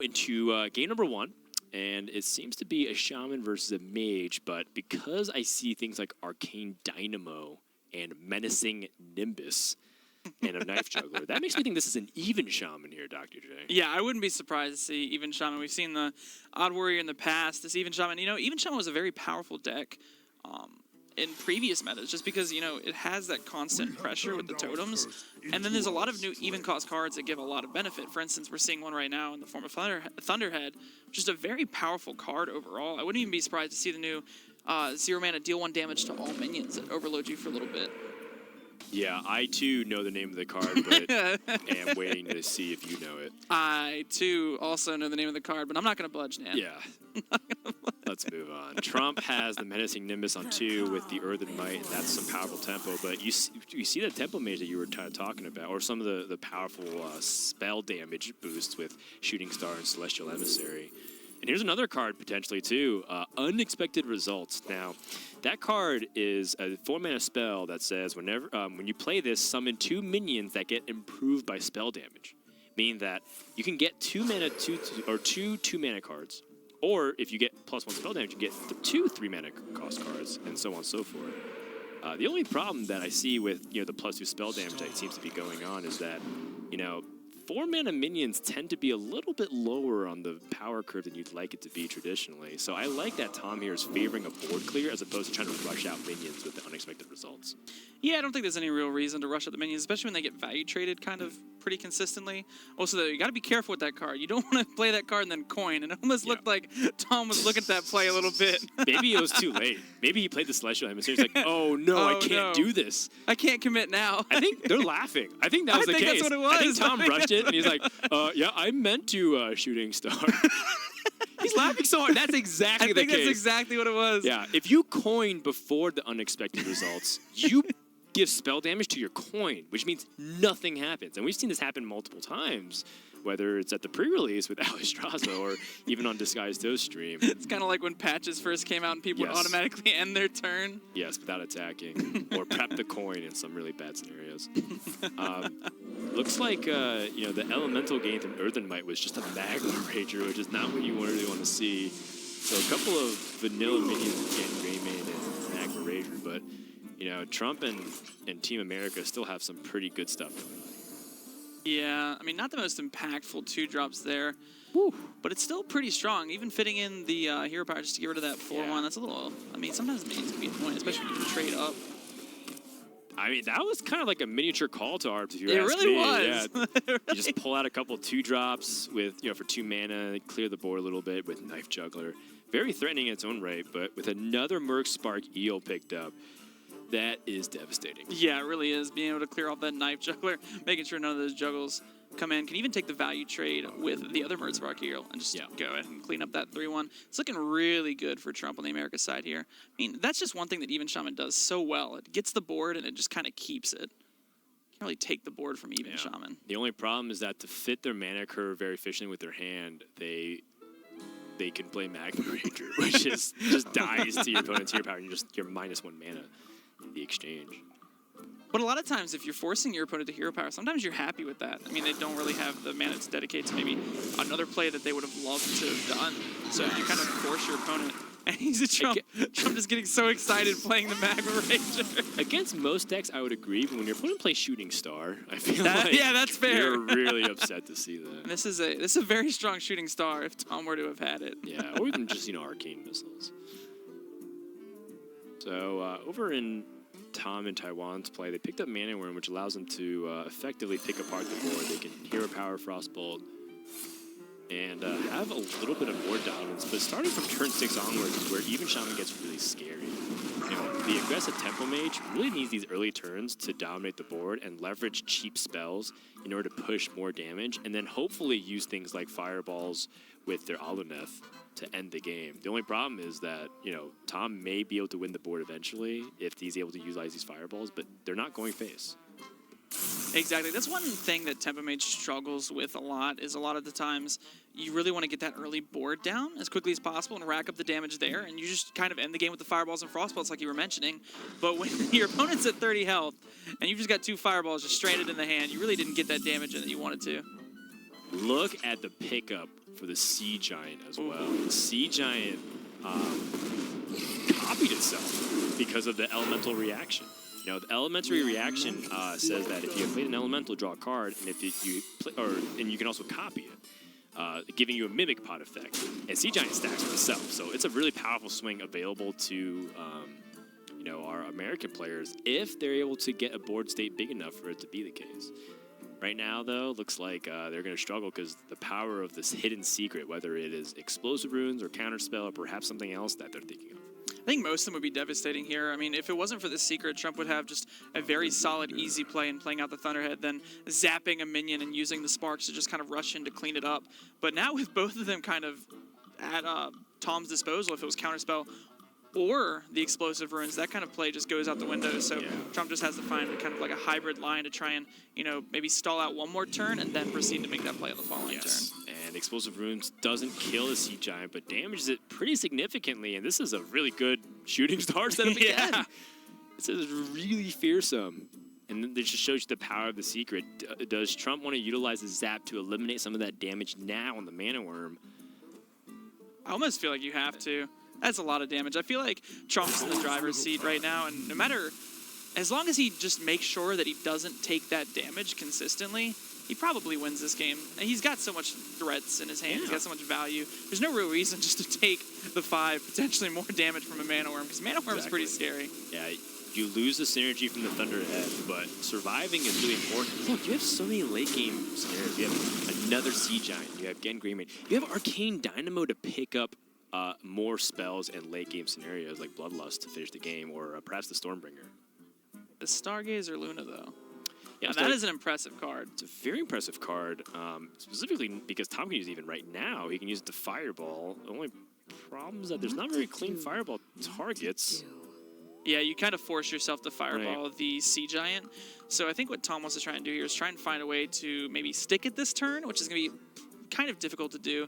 Into game number 1, and it seems to be a shaman versus a mage, but because I see things like Arcane Dynamo and Menacing Nimbus and a Knife Juggler, that makes me think this is an even shaman here, Dr. J. Yeah, I wouldn't be surprised to see even shaman. We've seen the Odd Warrior in the past. This even shaman, even shaman was a very powerful deck in previous metas, just because, it has that constant pressure with the totems. And then there's a lot of new even cost cards that give a lot of benefit. For instance, we're seeing one right now in the form of Thunderhead, just a very powerful card overall. I wouldn't even be surprised to see the new 0 mana deal 1 damage to all minions that overload you for a little bit. Yeah, I too know the name of the card, but am waiting to see if you know it. I too also know the name of the card, but I'm not going to budge, Nan. Yeah. Let's move on. Trump has the Menacing Nimbus on 2 with the Earthen Might, and that's some powerful tempo. But you see the tempo mage that you were talking about, or some of the powerful spell damage boosts with Shooting Star and Celestial Emissary. And here's another card potentially too, Unexpected Results. Now, that card is a 4-mana spell that says whenever when you play this, summon 2 minions that get improved by spell damage, meaning that you can get 2 2-mana cards, or if you get +1 spell damage, you get 2 3-mana cost cards, and so on and so forth. The only problem that I see with the +2 spell damage that seems to be going on is that 4-mana minions tend to be a little bit lower on the power curve than you'd like it to be traditionally. So I like that Tom here is favoring a board clear as opposed to trying to rush out minions with the unexpected results. Yeah, I don't think there's any real reason to rush out the minions, especially when they get value traded kind of pretty consistently. Also, though, you got to be careful with that card. You don't want to play that card and then coin. And it almost looked like Tom was looking at that play a little bit. Maybe it was too late. Maybe he played the Celestial Emissary. He's like, oh no, I can't do this. I can't commit now. I think they're laughing. I think that was the case. That's what it was. I think Tom rushed it and he's like, yeah, I meant to Shooting Star. He's laughing so hard. That's exactly the case. I think that's exactly what it was. Yeah, if you coin before the unexpected results, you give spell damage to your coin, which means nothing happens. And we've seen this happen multiple times, whether it's at the pre-release with Alex Strasza or even on Disguised Toast stream. It's kind of like when patches first came out and people would automatically end their turn. Yes, without attacking. Or prep the coin in some really bad scenarios. Looks like the elemental gain from Earthen Might was just a Magma Rager, which is not what you really want to see. So a couple of vanilla minions again, Greymane and Magma Rager, but Trump and Team America still have some pretty good stuff going on. Yeah, I mean, not the most impactful 2-drops there, but it's still pretty strong. Even fitting in the Hero Power just to get rid of that 4-1, that's a little, I mean, sometimes minions can be annoying, especially when you can trade up. I mean, that was kind of like a miniature call to arms, if you ask me. It really was. Yeah. You just pull out a couple 2-drops with, for 2 mana, clear the board a little bit with Knife Juggler. Very threatening in its own right, but with another Merc Spark Eel picked up, that is devastating. Yeah, it really is. Being able to clear off that Knife Juggler, making sure none of those juggles come in. Can even take the value trade with the other Merc Spark Eel and just go ahead and clean up that 3-1. It's looking really good for Trump on the America side here. I mean, that's just one thing that Even Shaman does so well. It gets the board and it just kind of keeps it. Can't really take the board from Even Shaman. The only problem is that to fit their mana curve very efficiently with their hand, they can play Magma Ranger, which is just dies to your opponent's hero power, and you're -1 mana in the exchange. But a lot of times, if you're forcing your opponent to hero power, sometimes you're happy with that. I mean, they don't really have the mana to dedicate to maybe another play that they would have loved to have done. So you kind of force your opponent. And he's a Trump. Trump is getting so excited playing the Magma Ranger. Against most decks, I would agree, but when your opponent plays Shooting Star, I feel that's fair. You're really upset to see that. And this is a very strong Shooting Star if Tom were to have had it. Yeah, or even just Arcane Missiles. So over in Tom and Taiwan's play, they picked up Mana Worm, which allows them to effectively pick apart the board. They can Hero Power, Frostbolt, and have a little bit of board dominance. But starting from turn 6 onwards is where Even Shaman gets really scary. The aggressive Tempo Mage really needs these early turns to dominate the board and leverage cheap spells in order to push more damage, and then hopefully use things like Fireballs with their Aluneth to end the game. The only problem is that, Tom may be able to win the board eventually if he's able to utilize these Fireballs, but they're not going face. Exactly. That's one thing that Tempo Mage struggles with a lot, is a lot of the times you really want to get that early board down as quickly as possible and rack up the damage there, and you just kind of end the game with the Fireballs and Frostbolts like you were mentioning. But when your opponent's at 30 health and you've just got 2 Fireballs just stranded in the hand, you really didn't get that damage in that you wanted to. look at the pickup for the Sea Giant as well. The Sea Giant copied itself because of the elemental reaction. You know, the elementary reaction says that if you have played an elemental, draw a card, and if you play, and you can also copy it, giving you a mimic pot effect. And Sea Giant stacks with itself, so it's a really powerful swing available to you know, our American players if they're able to get a board state big enough for it to be the case. Right now, though, looks like they're going to struggle because the power of this hidden secret, whether it is explosive runes or counterspell or perhaps something else that they're thinking of. I think most of them would be devastating here. I mean, if it wasn't for the secret, Trump would have just a very solid, easy play in playing out the Thunderhead, then zapping a minion and using the sparks to just kind of rush in to clean it up. But now with both of them kind of at Tom's disposal, if it was counterspell or the explosive runes, that kind of play just goes out the window. So Trump just has to find kind of like a hybrid line to try and, you know, maybe stall out one more turn and then proceed to make that play on the following turn. And explosive runes doesn't kill the Sea Giant, but damages it pretty significantly. And this is a really good shooting star setup again. This is really fearsome. And then this just shows you the power of the secret. Does Trump want to utilize the zap to eliminate some of that damage now on the Mana Worm? I almost feel like you have to. That's a lot of damage. I feel like Trump's in the driver's seat right now, and no matter, as long as he just makes sure that he doesn't take that damage consistently, he probably wins this game. And he's got so much threats in his hand. He's got so much value. There's no real reason just to take the 5, potentially more damage from a Mana Worm, because Mana Worm is pretty scary. Yeah, you lose the synergy from the Thunderhead, but surviving is really important. Look, you have so many late game scenarios. You have another Sea Giant. You have Gen Greenmane. You have Arcane Dynamo to pick up more spells and late game scenarios like Bloodlust to finish the game, or perhaps the Stormbringer. The Stargazer Luna, though. Yeah, that is an impressive card. It's a very impressive card, specifically because Tom can use it even right now. He can use it to Fireball. The only problem is that there's not very clean Fireball targets. Yeah, you kind of force yourself to Fireball the Sea Giant. So I think what Tom wants to try and do here is try and find a way to maybe stick it this turn, which is going to be kind of difficult to do.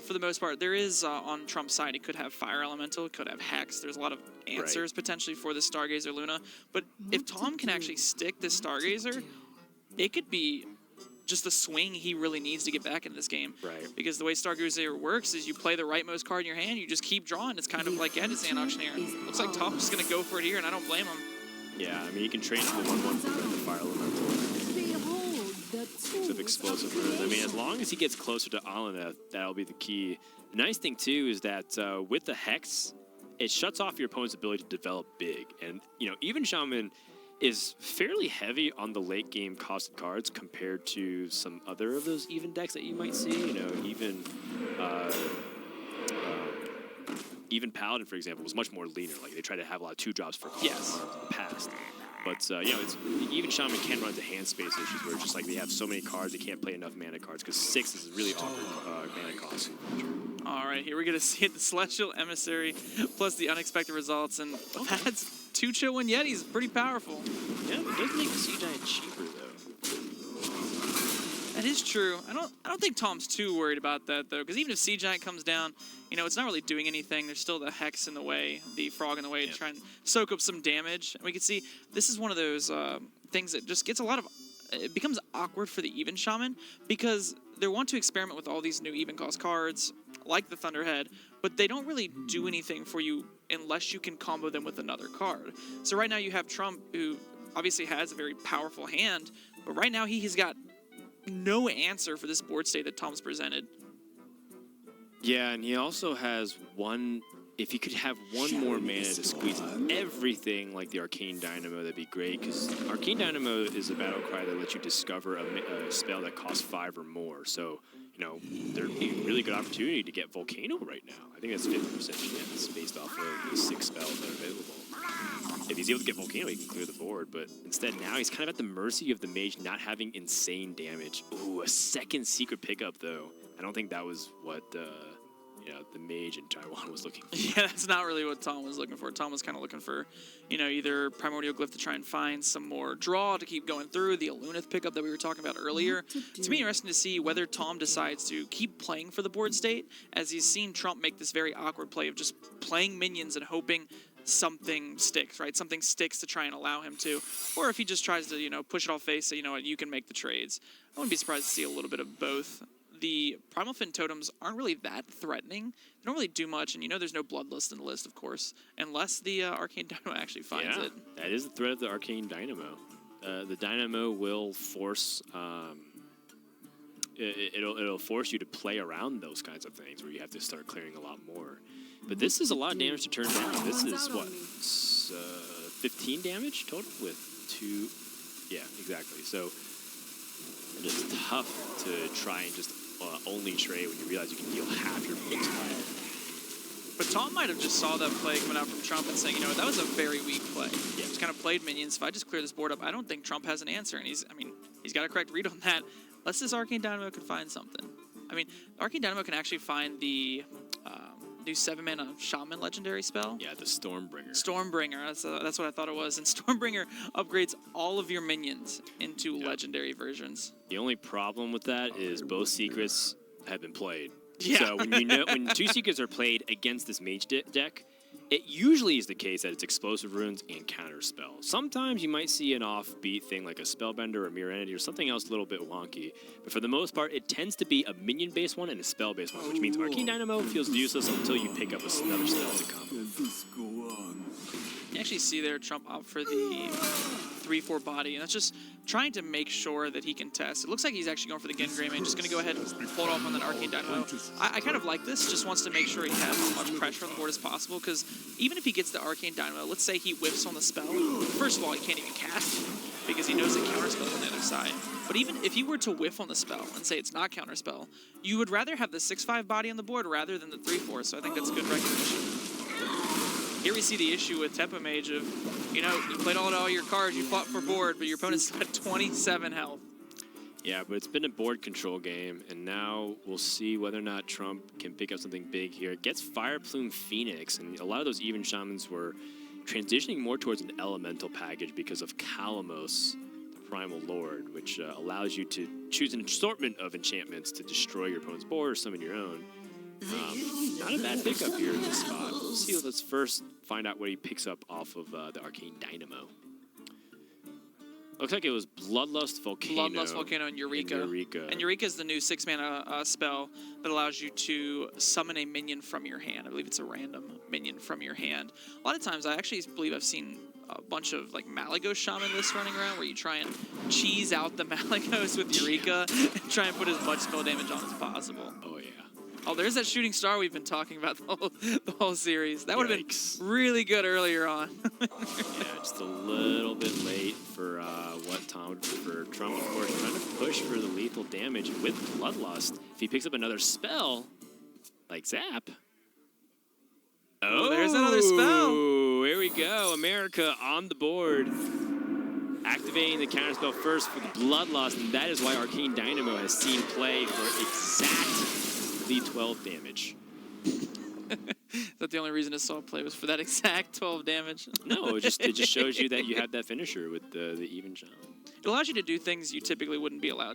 For the most part, there is, on Trump's side, he could have Fire Elemental, could have Hex. There's a lot of answers potentially for the Stargazer Luna. But if Tom can actually stick this Stargazer, it could be just the swing he really needs to get back into this game. Because the way Stargazer works is you play the rightmost card in your hand, you just keep drawing. It's kind of like Sand Auctioneer. Looks like Tom's just going to go for it here, and I don't blame him. Yeah, I mean, you can train to the 1/1 for the Fire Elemental. Of explosive runes. I mean, as long as he gets closer to Alaneth, that'll be the key. The nice thing, too, is that with the Hex, it shuts off your opponent's ability to develop big. And, you know, even Shaman is fairly heavy on the late game costed cards compared to some other of those even decks that you might see. You know, even Paladin, for example, was much more leaner. Like, they tried to have a lot of 2-drops for cards in the past. But, you know, even Shaman can run into hand space issues where it's just like they have so many cards, they can't play enough mana cards because 6 is a really awkward mana cost. All right, here we're going to see it, the Celestial Emissary plus the unexpected results. And that's 2 Chill Wind Yetis. Pretty powerful. Yeah, but it does make the Sea Giant cheaper, though. That is true. I don't think Tom's too worried about that, though, because even if Sea Giant comes down, you know, it's not really doing anything. There's still the Hex in the way, the Frog in the way to try and soak up some damage. And we can see this is one of those things that just gets a lot of... It becomes awkward for the Even Shaman because they want to experiment with all these new even cost cards, like the Thunderhead, but they don't really do anything for you unless you can combo them with another card. So right now you have Trump, who obviously has a very powerful hand, but right now he's got no answer for this board state that Tom's presented. Yeah, and he also has one... If he could have one more mana to squeeze everything like the Arcane Dynamo, that'd be great, because Arcane Dynamo is a battle cry that lets you discover a spell that costs 5 or more. So, you know, there'd be a really good opportunity to get Volcano right now. I think that's 50% chance based off of the 6 spells that are available. If he's able to get Volcano, he can clear the board, but instead now he's kind of at the mercy of the mage not having insane damage. Ooh, a second secret pickup, though. I don't think that was what... the mage in Taiwan was looking for. Yeah, that's not really what Tom was looking for. Tom was kind of looking for, you know, either Primordial Glyph to try and find some more draw to keep going through, the Alunith pickup that we were talking about earlier. It's be interesting to see whether Tom decides to keep playing for the board state, as he's seen Trump make this very awkward play of just playing minions and hoping something sticks, right? Something sticks to try and allow him to. Or if he just tries to, you know, push it all face, say, you know what, you can make the trades. I wouldn't be surprised to see a little bit of both. The Primal Fin totems aren't really that threatening. They don't really do much, and you know there's no Bloodlust in the list, of course, unless the Arcane Dynamo actually finds it. That is the threat of the Arcane Dynamo. The Dynamo will force... It'll force you to play around those kinds of things where you have to start clearing a lot more. But this is a lot of damage to turn down. This is, what, 15 damage total with 2... Yeah, exactly. So it is tough to try and just only trade when you realize you can heal half your opponent's life. But Tom might have just saw that play coming out from Trump and saying, you know, that was a very weak play. Yeah. Just kind of played minions. If I just clear this board up, I don't think Trump has an answer. And he's got a correct read on that. Unless this Arcane Dynamo can find something. I mean, Arcane Dynamo can actually find the new 7-mana Shaman legendary spell. Yeah, the Stormbringer. Stormbringer, that's what I thought it was. And Stormbringer upgrades all of your minions into legendary versions. The only problem with that is both secrets have been played. Yeah. So when 2 secrets are played against this mage deck, it usually is the case that it's explosive runes and counter spell. Sometimes you might see an offbeat thing like a spellbender or mirror entity or something else a little bit wonky. But for the most part, it tends to be a minion-based one and a spell-based one, which means Arcane Dynamo feels useless until you pick up another spell to come. You actually see there Trump opt for the 3/4 body, and that's just trying to make sure that he can test. It looks like he's actually going for the Gengrave, and just going to go ahead and hold off on that Arcane Dynamo. I kind of like this, just wants to make sure he has as much pressure on the board as possible, because even if he gets the Arcane Dynamo, let's say he whiffs on the spell, first of all, he can't even cast it, because he knows that counterspell on the other side. But even if he were to whiff on the spell and say it's not counterspell, you would rather have the 6/5 body on the board rather than the 3/4, so I think that's a good recognition. Here we see the issue with Tempo Mage of, you know, you played all your cards, you fought for board, but your opponent's got 27 health. Yeah, but it's been a board control game, and now we'll see whether or not Trump can pick up something big here. It gets Fire Plume Phoenix, and a lot of those even shamans were transitioning more towards an elemental package because of Kalamos, the Primal Lord, which allows you to choose an assortment of enchantments to destroy your opponent's board or summon your own. Not a bad pickup here in this spot. We'll see. Let's first find out what he picks up off of the Arcane Dynamo. Looks like it was Bloodlust Volcano. Bloodlust Volcano and Eureka. And Eureka is the new 6-mana spell that allows you to summon a minion from your hand. I believe it's a random minion from your hand. A lot of times, I actually believe I've seen a bunch of like Malygos Shaman lists running around where you try and cheese out the Malygos with Eureka and try and put as much spell damage on as possible. Oh, yeah. Oh, there's that shooting star we've been talking about the whole series. That would have been really good earlier on. Yeah, just a little bit late for what Tom would prefer. Trump, of course, trying to push for the lethal damage with Bloodlust. If he picks up another spell, like Zap. Oh, there's another spell. Here we go. America on the board. Activating the counterspell first for the Bloodlust, and that is why Arcane Dynamo has seen play for exactly 12 damage. Is that the only reason it saw play was for that exact 12 damage? No, it just shows you that you have that finisher with the even shaman. It allows you to do things you typically wouldn't be allowed